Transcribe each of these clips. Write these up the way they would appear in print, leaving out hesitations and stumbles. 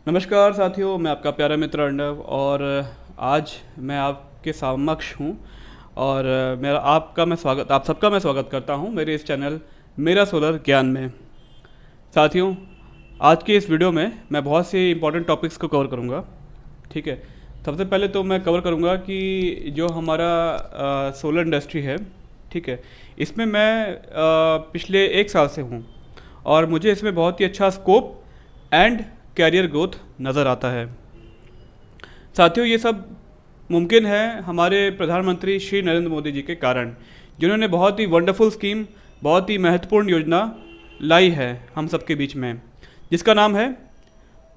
नमस्कार साथियों, मैं आपका प्यारा मित्र अर्णव और आज मैं आपके समक्ष हूँ और आप सबका मैं स्वागत करता हूँ मेरे इस चैनल मेरा सोलर ज्ञान में। साथियों, आज के इस वीडियो में मैं बहुत से इंपॉर्टेंट टॉपिक्स को कवर करूँगा। ठीक है, सबसे पहले तो मैं कवर करूँगा कि जो हमारा सोलर इंडस्ट्री है, ठीक है, इसमें मैं पिछले 1 साल से हूँ और मुझे इसमें बहुत ही अच्छा स्कोप एंड कैरियर ग्रोथ नज़र आता है। साथियों, ये सब मुमकिन है हमारे प्रधानमंत्री श्री नरेंद्र मोदी जी के कारण, जिन्होंने बहुत ही वंडरफुल स्कीम, बहुत ही महत्वपूर्ण योजना लाई है हम सबके बीच में, जिसका नाम है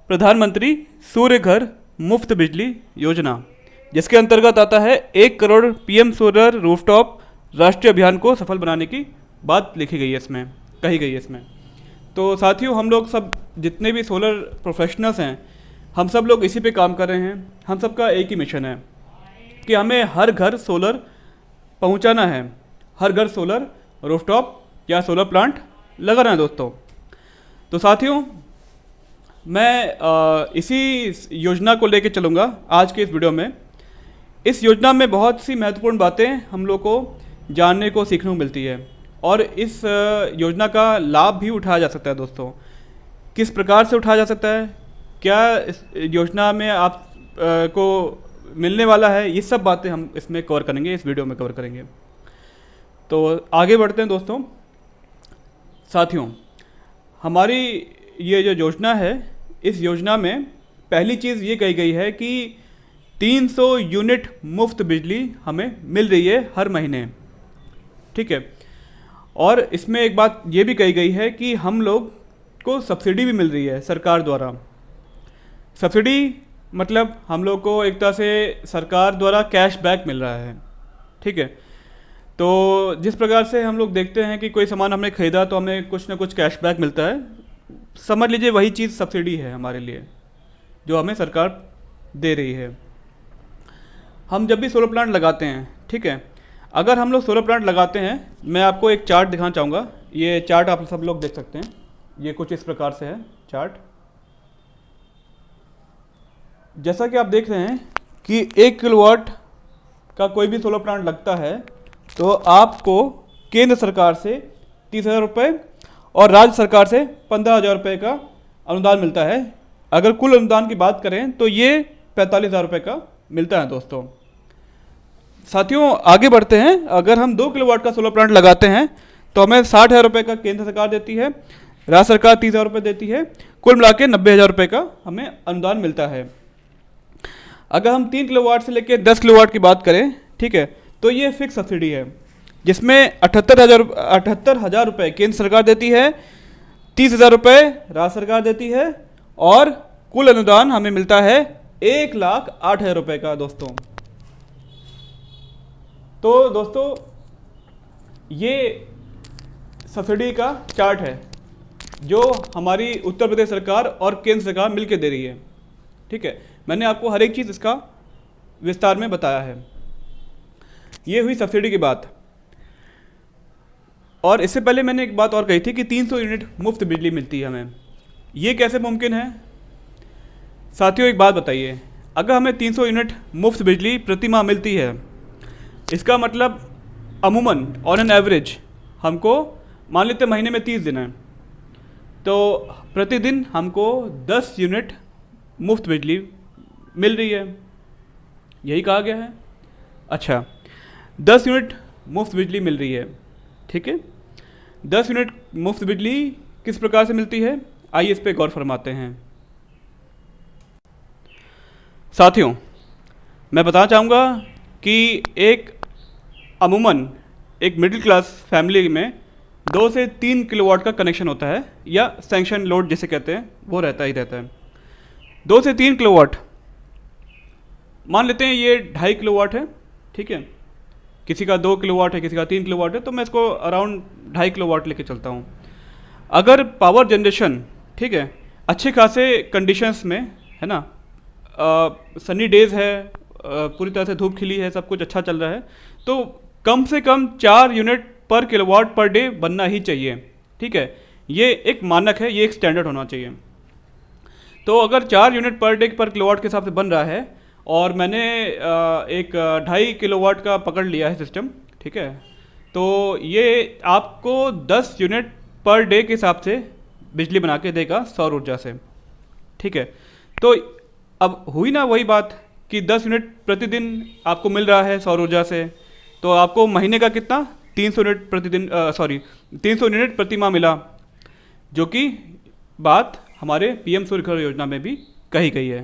प्रधानमंत्री सूर्य घर मुफ्त बिजली योजना, जिसके अंतर्गत आता है 1 करोड़ पीएम सोलर रूफटॉप राष्ट्रीय अभियान को सफल बनाने की बात लिखी गई है इसमें, कही गई है इसमें। तो साथियों, हम लोग सब जितने भी सोलर प्रोफेशनल्स हैं, हम सब लोग इसी पे काम कर रहे हैं। हम सबका एक ही मिशन है कि हमें हर घर सोलर पहुंचाना है, हर घर सोलर रूफटॉप या सोलर प्लांट लगाना है दोस्तों। तो साथियों, मैं इसी योजना को लेके चलूँगा आज के इस वीडियो में। इस योजना में बहुत सी महत्वपूर्ण बातें हम लोग को जानने को सीखने को मिलती है और इस योजना का लाभ भी उठाया जा सकता है दोस्तों। किस प्रकार से उठाया जा सकता है, क्या इस योजना में आप को मिलने वाला है, ये सब बातें हम इसमें कवर करेंगे, इस वीडियो में कवर करेंगे। तो आगे बढ़ते हैं दोस्तों। साथियों, हमारी ये जो योजना है, इस योजना में पहली चीज़ ये कही गई है कि 300 यूनिट मुफ्त बिजली हमें मिल रही है हर महीने। ठीक है, और इसमें एक बात ये भी कही गई है कि हम लोग को सब्सिडी भी मिल रही है सरकार द्वारा। सब्सिडी मतलब हम लोग को एक तरह से सरकार द्वारा कैश बैक मिल रहा है। ठीक है, तो जिस प्रकार से हम लोग देखते हैं कि कोई सामान हमने ख़रीदा तो हमें कुछ ना कुछ कैश बैक मिलता है, समझ लीजिए वही चीज़ सब्सिडी है हमारे लिए, जो हमें सरकार दे रही है। हम जब भी सोलर प्लांट लगाते हैं, ठीक है, अगर हम लोग सोलर प्लांट लगाते हैं, मैं आपको एक चार्ट दिखाना चाहूँगा। ये चार्ट आप सब लोग देख सकते हैं, ये कुछ इस प्रकार से है चार्ट। जैसा कि आप देख रहे हैं कि 1 किलोवाट का कोई भी सोलर प्लांट लगता है तो आपको केंद्र सरकार से 30,000 रुपये और राज्य सरकार से 15,000 रुपये का अनुदान मिलता है। अगर कुल अनुदान की बात करें तो ये 45,000 रुपये का मिलता है दोस्तों। साथियों, आगे बढ़ते हैं। अगर हम 2 किलोवाट का सोलर प्लांट लगाते हैं तो हमें 60,000 रुपये का केंद्र सरकार देती है, राज्य सरकार 30,000 रुपये देती है, कुल मिला के 90,000 रुपये का हमें अनुदान मिलता है। अगर हम 3 किलोवाट से लेकर 10 किलोवाट की बात करें, ठीक है, तो ये फिक्स सब्सिडी है, जिसमें 78,000 रुपये केंद्र सरकार देती है, 30,000 रुपये राज्य सरकार देती है और कुल अनुदान हमें मिलता है 1,08,000 रुपये का दोस्तों। तो दोस्तों, ये सब्सिडी का चार्ट है जो हमारी उत्तर प्रदेश सरकार और केंद्र सरकार मिलकर दे रही है। ठीक है, मैंने आपको हर एक चीज़ इसका विस्तार में बताया है। ये हुई सब्सिडी की बात। और इससे पहले मैंने एक बात और कही थी कि 300 यूनिट मुफ्त बिजली मिलती है हमें। ये कैसे मुमकिन है साथियों? एक बात बताइए, अगर हमें 300 यूनिट मुफ्त बिजली प्रति माह मिलती है, इसका मतलब अमूमन ऑन एन एवरेज हमको मान लेते महीने में 30 दिन है, तो प्रतिदिन हमको 10 यूनिट मुफ्त बिजली मिल रही है, यही कहा गया है। अच्छा, 10 यूनिट मुफ्त बिजली मिल रही है, ठीक है। 10 यूनिट मुफ्त बिजली किस प्रकार से मिलती है, आइए इस पर गौर फरमाते हैं। साथियों, मैं बताना चाहूँगा कि अमूमन एक मिडिल क्लास फैमिली में 2 से 3 किलोवाट का कनेक्शन होता है, या सैंक्शन लोड जिसे कहते हैं वो रहता ही रहता है। 2 से 3 किलोवाट मान लेते हैं, ये 2.5 किलोवाट है, ठीक है, किसी का 2 किलोवाट है, किसी का 3 किलोवाट है, तो मैं इसको अराउंड 2.5 किलोवाट लेके चलता हूँ। अगर पावर जनरेशन, ठीक है, अच्छे खासे कंडीशंस में है ना, सनी डेज है, पूरी तरह से धूप खिली है, सब कुछ अच्छा चल रहा है, तो कम से कम 4 यूनिट पर किलोवाट पर डे बनना ही चाहिए। ठीक है, ये एक मानक है, ये एक स्टैंडर्ड होना चाहिए। तो अगर 4 यूनिट पर डे पर किलोवाट के हिसाब से बन रहा है और मैंने एक 2.5 किलोवाट का पकड़ लिया है सिस्टम, ठीक है, तो ये आपको 10 यूनिट पर डे के हिसाब से बिजली बना के देगा सौर ऊर्जा से, ठीक है। तो अब हुई ना वही बात कि 10 यूनिट प्रतिदिन आपको मिल रहा है सौर ऊर्जा से, तो आपको महीने का कितना 300 यूनिट प्रतिदिन 300 यूनिट प्रति माह मिला, जो कि बात हमारे पीएम सूर्य घर योजना में भी कही गई है,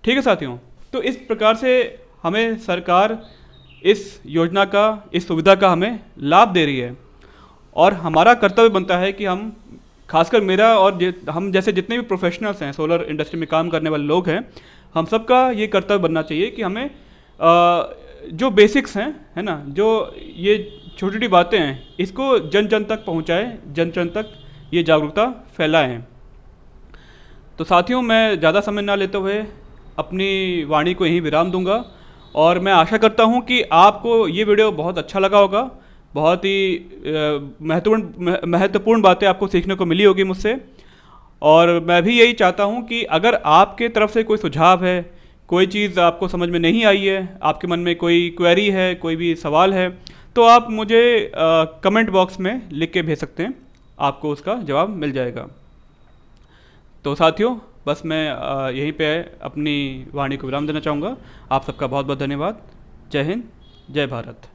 ठीक है साथियों। तो इस प्रकार से हमें सरकार इस योजना का, इस सुविधा का हमें लाभ दे रही है और हमारा कर्तव्य बनता है कि हम, खासकर मेरा और हम जैसे जितने भी प्रोफेशनल्स हैं, सोलर इंडस्ट्री में काम करने वाले लोग हैं, हम सबका ये कर्तव्य बनना चाहिए कि हमें जो बेसिक्स हैं, है ना, जो ये छोटी छोटी बातें हैं, इसको जन जन तक पहुँचाएँ, जन जन तक ये जागरूकता फैलाएँ। तो साथियों, मैं ज़्यादा समय ना लेते हुए अपनी वाणी को यहीं विराम दूंगा और मैं आशा करता हूं कि आपको ये वीडियो बहुत अच्छा लगा होगा। बहुत ही महत्वपूर्ण बातें आपको सीखने को मिली होगी मुझसे, और मैं भी यही चाहता हूं कि अगर आपके तरफ से कोई सुझाव है, कोई चीज़ आपको समझ में नहीं आई है, आपके मन में कोई क्वेरी है, कोई भी सवाल है, तो आप मुझे कमेंट बॉक्स में लिख के भेज सकते हैं, आपको उसका जवाब मिल जाएगा। तो साथियों, बस मैं यहीं पे अपनी वाणी को विराम देना चाहूँगा। आप सबका बहुत बहुत धन्यवाद। जय हिंद, जय भारत।